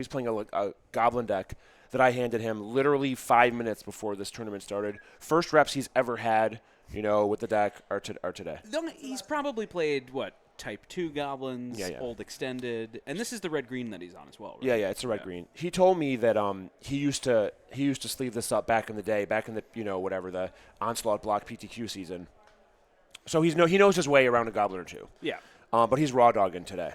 He's playing a Goblin deck that I handed him literally 5 minutes before this tournament started. First reps he's ever had, with the deck are today. He's probably played, Type 2 Goblins, Old Extended, and this is the red-green that he's on as well, right? Yeah, it's a red-green. He told me that he used to sleeve this up back in the day, back in the, the Onslaught Block PTQ season. So he knows his way around a Goblin or two. Yeah. But he's raw dogging today.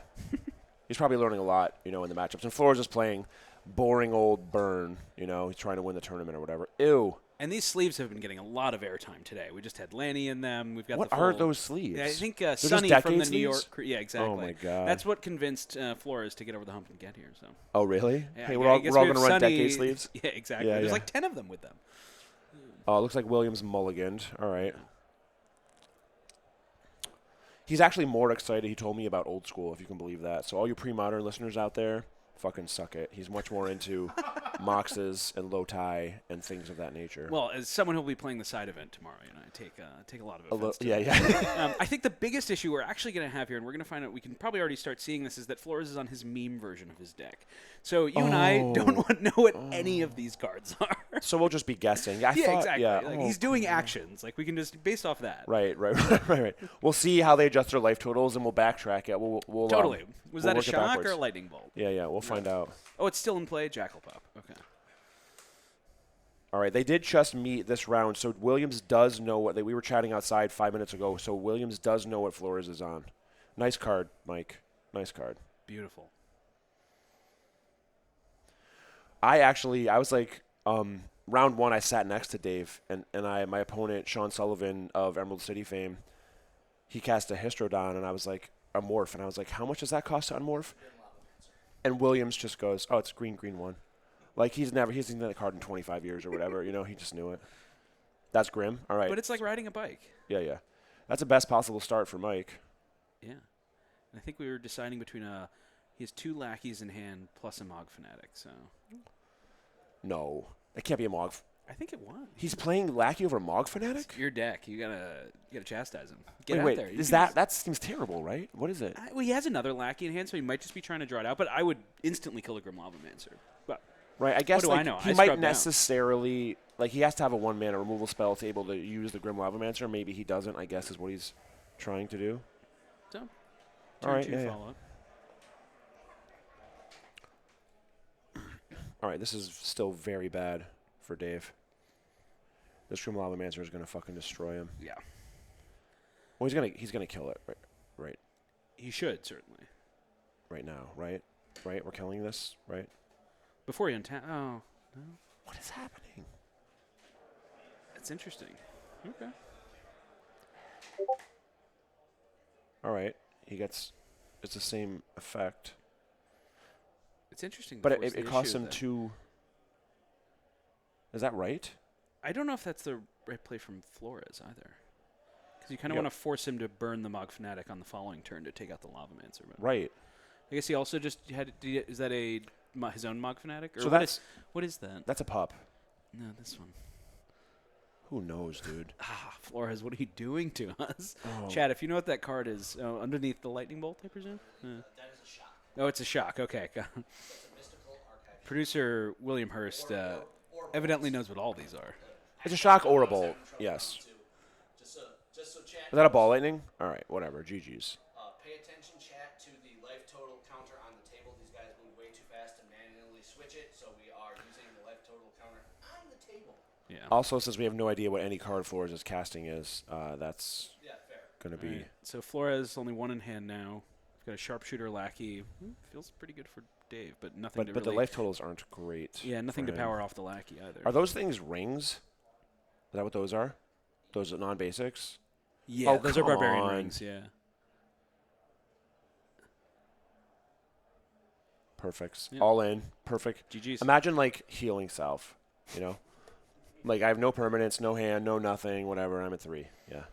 He's probably learning a lot, in the matchups. And Flores is playing boring old burn, he's trying to win the tournament or whatever. Ew. And these sleeves have been getting a lot of airtime today. We just had Lanny in them. We've got what the are those sleeves? Yeah, I think just Sonny from the New sleeves? York. Yeah, exactly. Oh my god. That's what convinced Flores to get over the hump and get here. So. Oh really? Yeah, hey, we're all going to run decade sleeves. Yeah, exactly. There's like 10 of them with them. Oh, it looks like Williams mulliganed. All right. He's actually more excited, he told me, about old school, if you can believe that. So all you Premodern listeners out there, fucking suck it. He's much more into Moxes and low tie and things of that nature. Well, as someone who'll be playing the side event tomorrow, I take a lot of offense to yeah. I think the biggest issue we're actually going to have here, and we're going to find out, we can probably already start seeing this, is that Flores is on his meme version of his deck. So you and I don't know what any of these cards are. So we'll just be guessing. I thought, exactly. Yeah. He's doing actions. Like, we can just, based off that. Right. We'll see how they adjust their life totals, and we'll backtrack it. We'll totally. Was we'll that a work it shock backwards. or a lightning bolt? Yeah, we'll find out. Oh, it's still in play? Jackalpop. Okay. All right, they did just meet this round, so Williams does know what we were chatting outside 5 minutes ago, so Williams does know what Flores is on. Nice card, Mike. Nice card. Beautiful. I was like, round one, I sat next to Dave, and my opponent, Sean Sullivan of Emerald City fame, he cast a Histrodon, and I was like, a morph, and I was like, how much does that cost to unmorph? And Williams just goes, oh, it's green one. Like, he hasn't seen that card in 25 years or whatever, he just knew it. That's grim. All right. But it's like riding a bike. Yeah. That's the best possible start for Mike. Yeah. And I think we were deciding between he has 2 lackeys in hand plus a Mog Fanatic, so. No. That can't be a Mog. I think it was. He's playing lackey over Mog Fanatic? It's your deck. You gotta chastise him. Get wait, out there. Is that seems terrible, right? What is it? Well, he has another lackey in hand, so he might just be trying to draw it out, but I would instantly kill a Grim Lavamancer. But right, I guess what do I know? He might necessarily he has to have a 1-mana removal spell to able to use the Grim Lavamancer. Maybe he doesn't, I guess is what he's trying to do. So, all right, follow-up. All right, this is still very bad for Dave. This Grim Lavamancer is going to fucking destroy him. Yeah. Well, he's gonna kill it, right? He should, certainly. Right now, right? We're killing this, right? Before he untap. Oh, no. What is happening? That's interesting. Okay. All right. It's the same effect. It's interesting. But it costs him 2. Is that right? I don't know if that's the right play from Flores either. Because you kind of want to force him to burn the Mog Fanatic on the following turn to take out the Lavamancer. Right. I guess he also just had. Is that his own Mog Fanatic? Or so what is that? That's a pup. No, this one. Who knows, dude? Flores, what are you doing to us? Oh. Chad, if you know what that card is, underneath the lightning bolt, I presume? That is a shock. Oh, it's a shock. Okay. It's a mystical archive. Producer William Hurst evidently knows what all these are. It's a shock or a bolt. Yes. Just so chat. Is that a ball lightning? All right, whatever. GG's. Pay attention, chat, to the life total counter on the table. These guys move way too fast to manually switch it, so we are using the life total counter on the table. Yeah. Also, since we have no idea what any card Flores is casting is, that's going to be. Right. So Flores only 1 in hand now. We've got a sharpshooter lackey. Feels pretty good for Dave, but nothing. But the life totals aren't great. Yeah, nothing to power off the lackey either. Are those things rings? Is that what those are? Those are non-basics? Yeah, those are come barbarian on. rings. Yeah. Perfect. Yeah. All in. Perfect. GG's. Imagine healing self, I have no permanence, no hand, no nothing, whatever. I'm at 3. Yeah.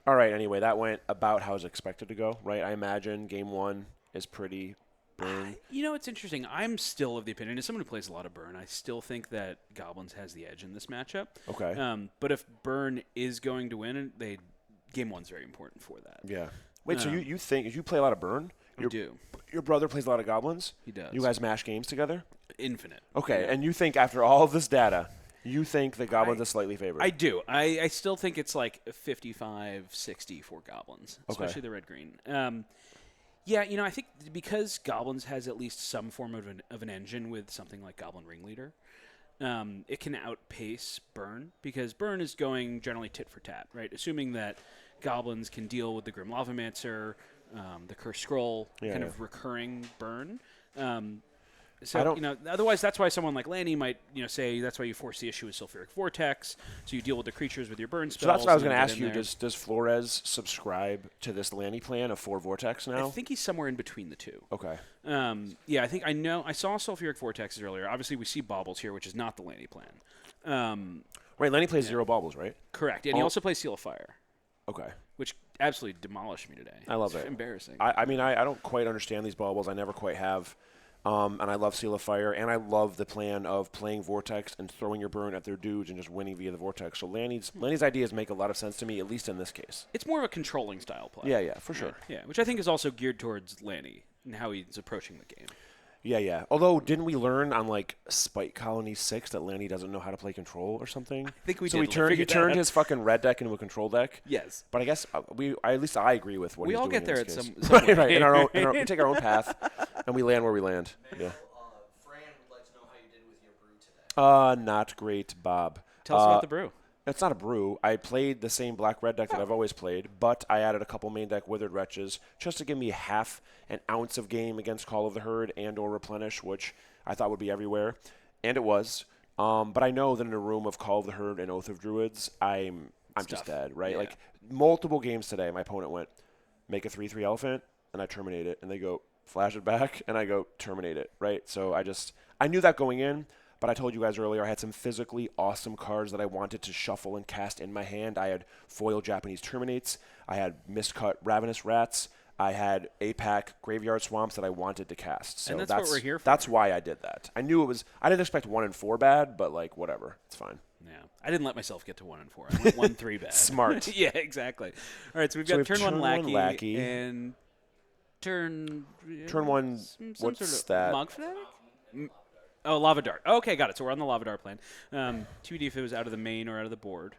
All right. Anyway, that went about how it was expected to go, right? I imagine game 1 is pretty burn. It's interesting. I'm still of the opinion, as someone who plays a lot of burn, I still think that Goblins has the edge in this matchup. Okay. But if burn is going to win, game 1's very important for that. Yeah. Wait, so you think, if you play a lot of burn? Your brother plays a lot of Goblins? He does. You guys mash games together? Infinite. Okay, Yeah. and you think after all of this data, you think the Goblins are slightly favored? I do. I still think it's like 55-60 for Goblins, especially the red-green. Yeah, I think because Goblins has at least some form of an engine with something like Goblin Ringleader, it can outpace Burn, because Burn is going generally tit for tat, right? Assuming that Goblins can deal with the Grim Lavamancer, the Cursed Scroll, kind of recurring Burn. So, otherwise that's why someone like Lanny might, say that's why you force the issue with Sulfuric Vortex, so you deal with the creatures with your burn spells. So that's what I was going to ask you. Does Flores subscribe to this Lanny plan of 4 Vortex now? I think he's somewhere in between the two. Okay. Yeah, I saw Sulfuric Vortexes earlier. Obviously, we see Baubles here, which is not the Lanny plan. Right, Lanny plays 0 Baubles, right? Correct, and he also plays Seal of Fire. Okay. Which absolutely demolished me today. I love it. Embarrassing. I mean, I don't quite understand these Baubles. I never quite have. And I love Seal of Fire, and I love the plan of playing Vortex and throwing your burn at their dudes and just winning via the Vortex. So Lanny's ideas make a lot of sense to me, at least in this case. It's more of a controlling style play. Yeah, for sure. Yeah, which I think is also geared towards Lanny and how he's approaching the game. Yeah. Although, didn't we learn on, Spite Colony 6 that Lanny doesn't know how to play control or something? I think we did. So he turned his fucking red deck into a control deck? Yes. But I guess at least I agree with what he's doing. We all get there at some right. We take our own path, and we land where we land. Yeah. Fran would like to know how you did with your brew today. Not great, Bob. Tell us about the brew. It's not a brew. I played the same black-red deck that I've always played, but I added a couple main deck Withered Wretches just to give me half an ounce of game against Call of the Herd and or Replenish, which I thought would be everywhere, and it was. But I know that in a room of Call of the Herd and Oath of Druids, I'm just dead, right? Yeah. Multiple games today, my opponent went, make a 3/3 elephant, and I terminate it, and they go, flash it back, and I go, terminate it, right? So I knew that going in. But I told you guys earlier I had some physically awesome cards that I wanted to shuffle and cast in my hand. I had Foil Japanese Terminates. I had Miscut Ravenous Rats. I had APAC Graveyard Swamps that I wanted to cast. So and that's what we're here for. That's why I did that. I knew it was – I didn't expect 1 and 4 bad, but, whatever. It's fine. Yeah. I didn't let myself get to 1 and 4. I went 1-3 bad. Smart. Yeah, exactly. All right, so we've got turn 1 Lackey and turn 1 some what's sort of that? Mog Fanatic? Oh, Lava Dart. Okay, got it. So we're on the Lava Dart plan. TBD if it was out of the main or out of the board.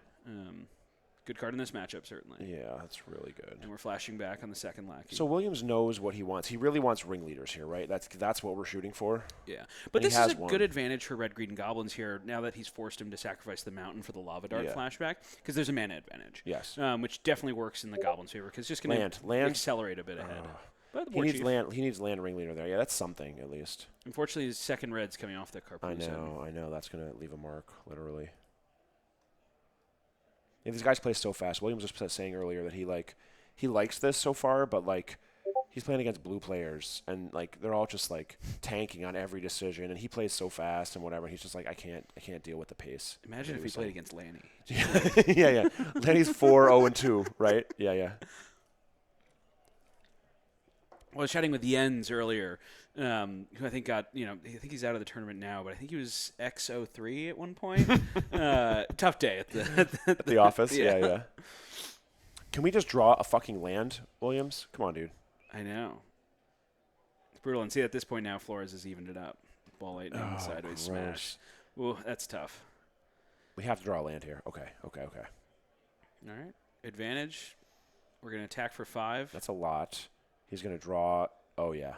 Good card in this matchup, certainly. Yeah, that's really good. And we're flashing back on the second Lackey. So Williams knows what he wants. He really wants ringleaders here, right? That's what we're shooting for. Yeah. But and this is a good advantage for Red-Green Goblins here, now that he's forced him to sacrifice the mountain for the Lava Dart flashback, because there's a mana advantage. Yes. Which definitely works in the Goblins' favor, because it's just going to accelerate a bit ahead. He needs land ringleader there. Yeah, that's something at least. Unfortunately, his second red's coming off the Carpoosa. I know. That's going to leave a mark, literally. Yeah, these guys play so fast. Williams was saying earlier that he likes this so far, but he's playing against blue players, and they're all just tanking on every decision, and he plays so fast and whatever. And he's just I can't deal with the pace. Imagine if he played against Lanny. Yeah. Lanny's 4-0-2, right? Yeah. Well, I was chatting with Jens earlier, who I think got, I think he's out of the tournament now, but I think he was X03 at one point. Tough day at the office. Yeah. Can we just draw a fucking land, Williams? Come on, dude. I know. It's brutal. And see, at this point now, Flores has evened it up. Ball lightning, sideways smash. Ooh, that's tough. We have to draw a land here. Okay. All right. Advantage. We're going to attack for 5. That's a lot. He's going to draw. Oh, yeah.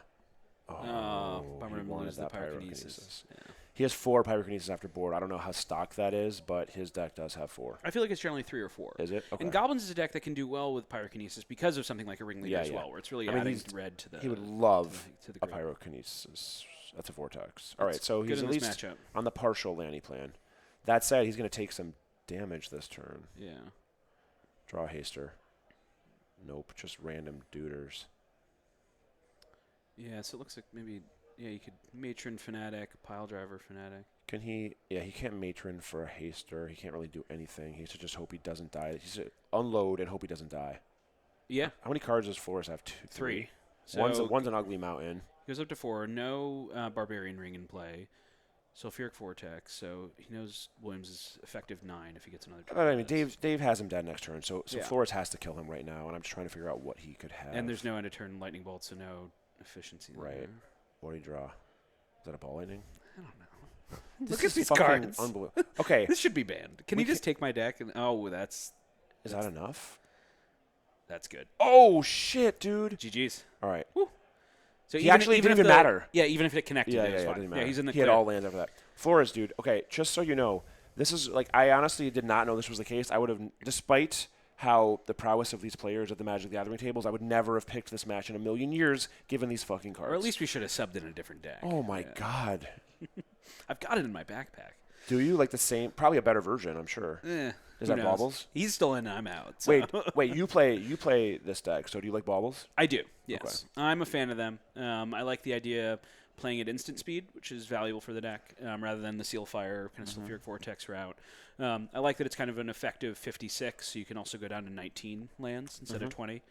Bummer he to wanted lose the that Pyrokinesis. Yeah. He has 4 Pyrokinesis after board. I don't know how stock that is, but his deck does have 4. I feel like it's generally 3 or 4. Is it? Okay. And Goblins is a deck that can do well with Pyrokinesis because of something like a Ringleader as well, where it's really adding red to the. He would love to the a Pyrokinesis. That's a Vortex. All right, so he's at least matchup. On the partial Lanny plan. That said, he's going to take some damage this turn. Yeah. Draw a Haster. Nope, just random duders. Yeah, so it looks like maybe, you could Matron Fanatic, Pile Driver Fanatic. Can he? Yeah, he can't Matron for a Haster. He can't really do anything. He should just hope he doesn't die. He should unload and hope he doesn't die. Yeah. How many cards does Flores have? 3. So one's an ugly mountain. Goes up to 4. No Barbarian Ring in play. Sulfuric Vortex, so he knows Williams is effective 9 if he gets another turn. But I mean, Dave has him dead next turn, so yeah. Flores has to kill him right now, and I'm just trying to figure out what he could have. And there's no end of turn Lightning Bolt, so no efficiency. Right. There. What do you draw? Is that a ball lightning? I don't know. This Look at is these fucking cards. Unbelievable. Okay. This should be banned. Can We you just take my deck and Is that enough? that's good. Oh shit, dude. GG's. All right. So He actually didn't if even matter. Yeah, even if it connected, Yeah, it was it fine. didn't matter. Yeah, he's in the He clear. had all lands after that. Flores, dude. Okay, just so you know, this is like I honestly did not know this was the case. I would have, despite how the prowess of these players at the Magic the Gathering tables, I would never have picked this match in a million years, given these fucking cards. Or at least we should have subbed in a different deck. Oh my god. I've got it in my backpack. Do you like the same? Probably a better version, I'm sure. Is Who that knows? Baubles? He's still in. I'm out. So. Wait. You play this deck. So do you like Baubles? I do. Yes, I'm a fan of them. I like the idea of playing at instant speed, which is valuable for the deck, rather than the Seal Fire kind of Sulfuric Vortex route. I like that it's kind of an effective 56, so you can also go down to 19 lands instead of 20,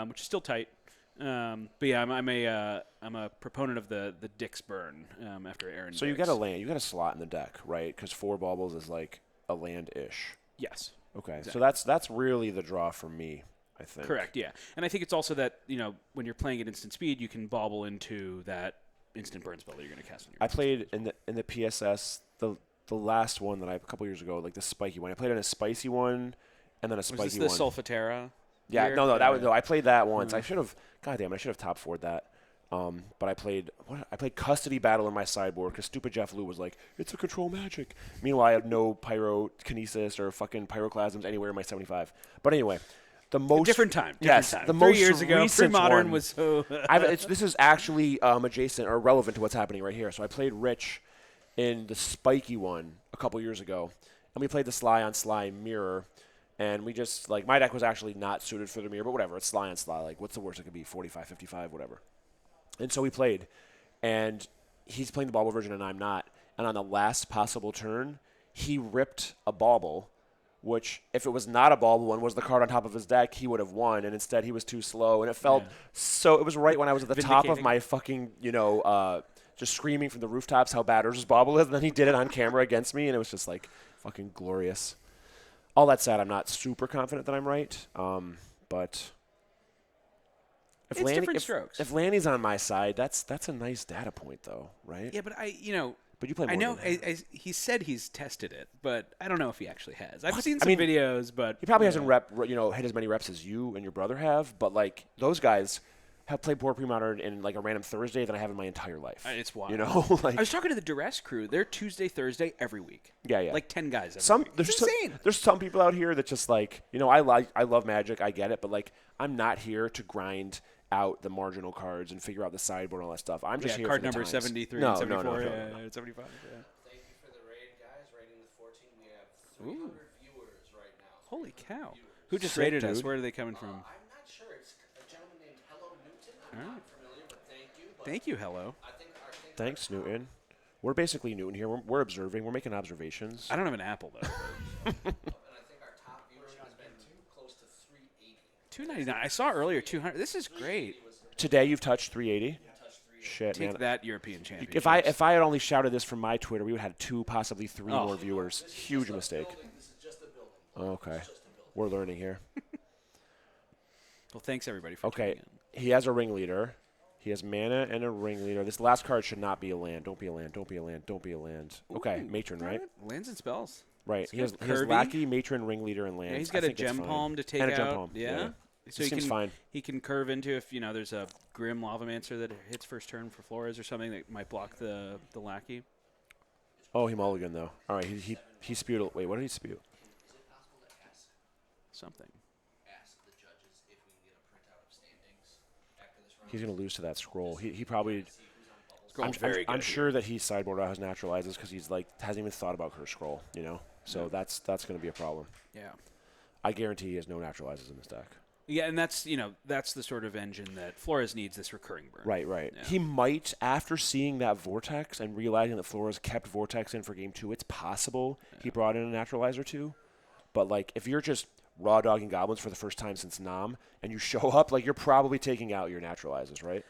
which is still tight. But yeah, I'm a proponent of the Dick's Burn after Aaron. So you got a land, you got a slot in the deck, right? Because 4 Baubles is like a land-ish. Yes. Okay, Exactly. so that's really the draw for me, I think. Correct. Yeah, and I think it's also that when you're playing at instant speed, you can bauble into that instant burn spell that you're going to cast on your. I played in the PSS the last one that I a couple years ago, like the spiky one. I played in a spicy one, and then a spiky Was this the one. Sulfatera? Yeah, year? no, that was no. I played that once. I should have. Goddamn, I should have top forward that. But I played Custody Battle in my sideboard because stupid Jeff Lou was like, it's a control magic. Meanwhile, I have no pyrokinesis or fucking pyroclasms anywhere in my 75. But anyway, the most Different time. Yes, time. the 3 most years ago, recent Premodern one, was so. this is actually adjacent or relevant to what's happening right here. So I played Rich in the spiky one a couple years ago, and we played the Sly on Sly mirror. And we just, like, my deck was actually not suited for the mirror, but whatever. It's Sly on Sly. Like, what's the worst it could be? 45, 55, whatever. And so we played. And he's playing the Bauble version, and I'm not. And on the last possible turn, he ripped a Bauble, which, if it was not a Bauble one, was the card on top of his deck, he would have won. And instead, he was too slow. And it felt so – it was right when I was at the top of my fucking, just screaming from the rooftops how bad his Bauble is. And then he did it on camera against me, and it was just, like, fucking glorious. All that said, I'm not super confident that I'm right, but It's different strokes. If Lanny's on my side, that's a nice data point, though, right? Yeah, but But you play more I know than that. he said he's tested it, but I don't know if he actually has. I've seen some videos, but He probably hasn't hit as many reps as you and your brother have, but like those guys have played more Premodern in like a random Thursday than I have in my entire life. It's wild. Like I was talking to the Duress crew. They're Tuesday, Thursday every week. Yeah. Like 10 guys every week. It's insane. There's some people out here that just like, I love Magic, I get it, but like I'm not here to grind out the marginal cards and figure out the sideboard and all that stuff. I'm just here card for the number times. 73 no, and 74. No. 75. Yeah. Thank you for the raid, guys. Rating the 14. We have 300 viewers right now. Holy cow. Who just Sick, rated us? dude. Where are they coming from? I'm not sure. It's a gentleman named Hello Newton. I'm not familiar, but thank you. But Thank you, hello. I think Thanks, Newton. We're basically Newton here. We're observing. We're making observations. I don't have an Apple, though. and I think our top viewership has been close to 380. 299. I saw earlier 200. This is great. Today you've touched 380. Shit, Take man. that, European championship. If I had only shouted this from my Twitter, we would have had 2, possibly 3 more viewers. Huge mistake. This is just a building. Okay, we're learning here. Well, thanks, everybody, for Okay, tuning in. he has a ringleader. He has mana and a ringleader. This last card should not be a land. Don't be a land. Don't be a land. Don't be a land. Okay, Ooh, matron, right? Lands and spells. Right. He has Kirby. lackey, matron, ringleader, and land. Yeah, he's got a gem palm to take and out. a gem palm. Yeah. So He seems fine. He can curve into if there's a Grim Lavamancer that hits first turn for Flores or something that might block the lackey. Oh, he mulliganed though. All right, he spewed. Wait, what did he spew? Is it possible to Something. ask the judges if we can get a printout of standings after this round? He's gonna lose to that scroll. He probably. Scroll's very good. I'm sure that he sideboard out his naturalizes because he's like hasn't even thought about her scroll. So that's gonna be a problem. Yeah. I guarantee he has no naturalizes in this deck. Yeah, and that's the sort of engine that Flores needs, this recurring burn. Right. Yeah. He might, after seeing that Vortex and realizing that Flores kept Vortex in for Game 2, it's possible he brought in a naturalizer too. But, like, if you're just raw dogging Goblins for the first time since Nam and you show up, like, you're probably taking out your naturalizers, right?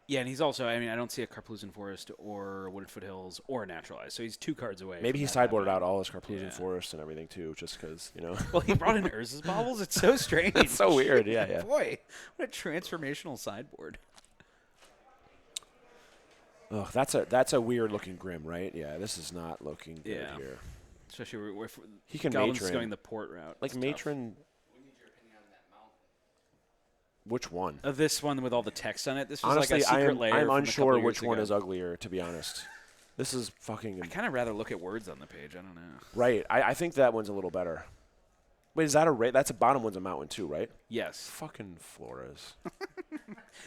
Yeah, and he's also, I don't see a Carplusian Forest or Wooded Foothills or a Naturalized, so he's 2 cards away. Maybe he from that sideboarded happening. out all his Carplusian Forests and everything too, just because, Well, he brought in Urza's Baubles. It's so strange. It's so weird, yeah. Boy, what a transformational sideboard. Ugh, that's a weird looking Grim, right? Yeah, this is not looking good here. Especially if He can Goblins Matron. going the port route. Like Matron. We need your opinion on that mountain. Which one? This one with all the text on it. This was Honestly, like a secret layer. I'm from unsure a couple which years one ago. is uglier, to be honest. This is fucking. I kind of rather look at words on the page. I don't know. Right. I think that one's a little better. Wait, is that a that's a bottom one's a mountain too, right? Yes. Fucking Flores.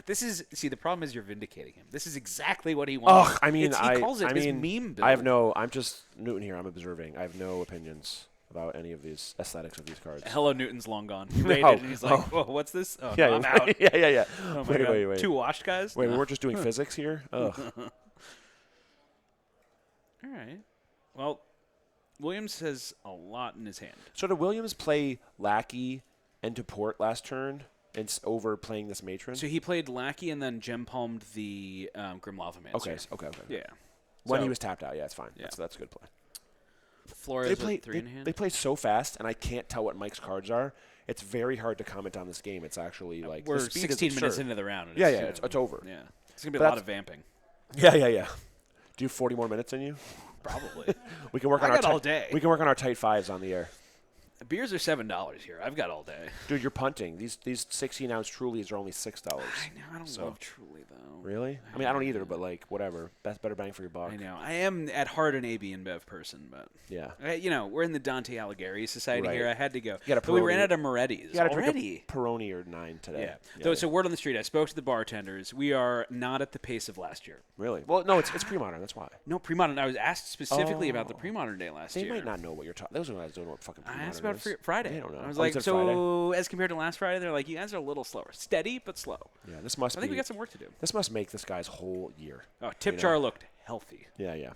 This is the problem is you're vindicating him. This is exactly what he wants. Ugh, I mean, he calls it his meme build. I'm just Newton here. I'm observing. I have no opinions about any of these aesthetics of these cards. Hello, Newton's long gone. He rated it, and he's like, "Whoa, what's this? Oh, Yeah, no, I'm out." yeah. Oh my God. Wait. 2 washed guys. Wait, No. we weren't just doing physics here? Ugh. All right. Well, Williams has a lot in his hand. So did Williams play Lackey and to port last turn and over playing this Matron? So he played Lackey and then gem palmed the Grim Lavamancer. Okay. Yeah. When So- he was tapped out, yeah, it's fine. Yeah. That's a good play. Flores with 3 in hand. They play so fast, and I can't tell what Mike's cards are. It's very hard to comment on this game. It's actually like We're the speed 16 is minutes absurd. into the round. And Yeah, it's over. Yeah. It's going to be But a lot that's- of vamping. Yeah. Do you have 40 more minutes in you? Probably. We can work on I our got all day. We can work on our tight fives on the air. Beers are $7 here. I've got all day. Dude, you're punting. These 16-ounce Trulies are only $6. I know. I don't So- love Truly, though. Really? I mean, I don't either, but like whatever. That's better bang for your buck. I know. I am at heart an AB and Bev person, but Yeah. we're in the Dante Alighieri society Right. here. I had to go. got a But we ran Peroni. out of Moretti's You got to already. drink a Peroni or 9 today. Yeah. So word on the street. I spoke to the bartenders. We are not at the pace of last year. Really? Well, no, it's Premodern. That's why. No, Premodern. I was asked specifically about the Premodern day last They year. might not know what you're talking. Those guys don't know what fucking Premodern I asked about is. Friday. They don't know. I was Oh, you like, said so as compared to last Friday, they're like, you guys are a little slower. Steady, but slow. Yeah, this must I think be. we got some work to do. This must make this guy's whole year. Oh, tip You know? jar looked healthy. Yeah. Yeah.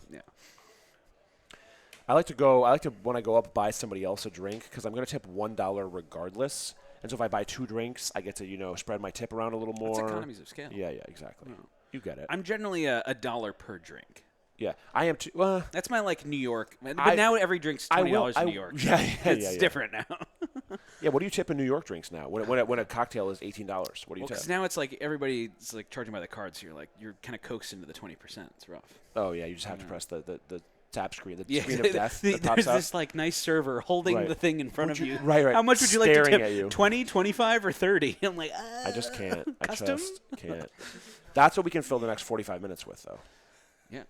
I like to when I go up buy somebody else a drink because I'm going to tip $1 regardless. And so if I buy 2 drinks, I get to spread my tip around a little more. That's economies of scale. Yeah, exactly. You get it. I'm generally a dollar per drink. Yeah, I am too. That's my New York. But I- now every drink's I $20 will- in New York. Yeah, It's different now. Yeah, what do you tip in New York drinks now? When a cocktail is $18, what do you tip? Because now it's like everybody's like charging by the card, so you're kind of coaxed into the 20%. It's rough. Oh yeah, you just have to press the tap screen, the Yeah, screen of death that pops there's up. this like nice server holding Right. the thing in front of you. Right. How much would you like to Staring tip? at you. 20, 25, or 30? I'm like, I just can't. I Custom? just can't. That's what we can fill the next 45 minutes with, though. Yeah,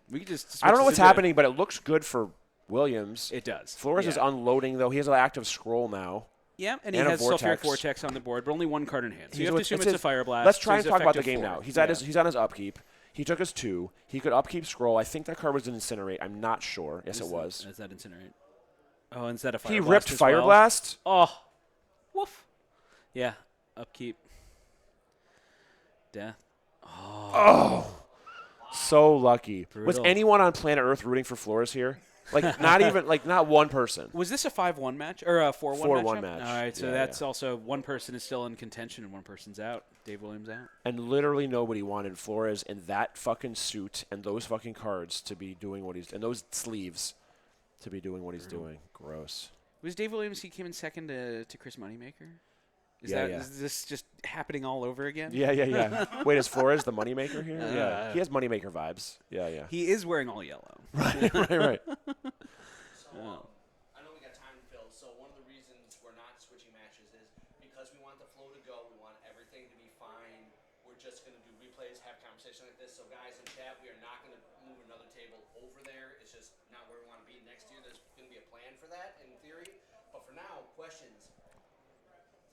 we could just. I don't know switch what's this into happening, but it looks good for Williams. It does. Flores is unloading, though. He has an active scroll now. Yeah, and he and a has Sulfuric vortex. Vortex on the board, but only 1 card in hand. So He's you have to with- assume it's it's a his- Fire Blast. Let's so try and he's talk about the effective game 4. now. He's Yeah. on his upkeep. He took his 2. He could upkeep scroll. I think that card was an Incinerate. I'm not sure. Yes, it was. Is that Incinerate? Oh, instead of Fire He Blast ripped as Fire well. Blast. Oh, woof. Yeah, upkeep. Death. So lucky. Was Brutal. anyone on planet Earth rooting for Flores here? Like not even not one person. Was this a 5-1 match or a 4-1 4-1 matchup? match. All right, so Yeah, that's yeah. also one person is still in contention and one person's out. Dave Williams out. And literally nobody wanted Flores in that fucking suit and those fucking cards to be doing what he's and those sleeves to be doing what he's doing. Gross. Was Dave Williams? He came in second to Chris Moneymaker. Is Yeah, that yeah. is this just happening all over again? Yeah. Wait, is Flores the moneymaker here? Yeah. He has moneymaker vibes. Yeah. He is wearing all yellow. Right. So, I know we got time to fill, so one of the reasons we're not switching matches is because we want the flow to go, we want everything to be fine. We're just going to do replays, have conversations like this. So, guys in chat, we are not going to move another table over there. It's just not where we want to be next year. There's going to be a plan for that in theory. But for now, questions.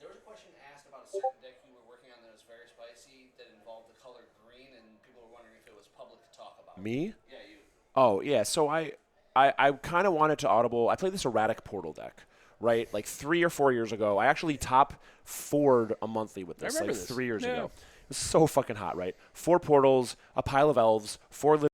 There was a question asked about a certain deck you were working on that was very spicy that involved the color green, and people were wondering if it was public to talk about. Me? Yeah, you. Oh, yeah. So I kind of wanted to audible. I played this erratic portal deck, right? Like 3 or 4 years ago. I actually top 4'd a monthly with this, remember like this. 3 years Yeah. ago. It was so fucking hot, right? 4 portals, a pile of elves, 4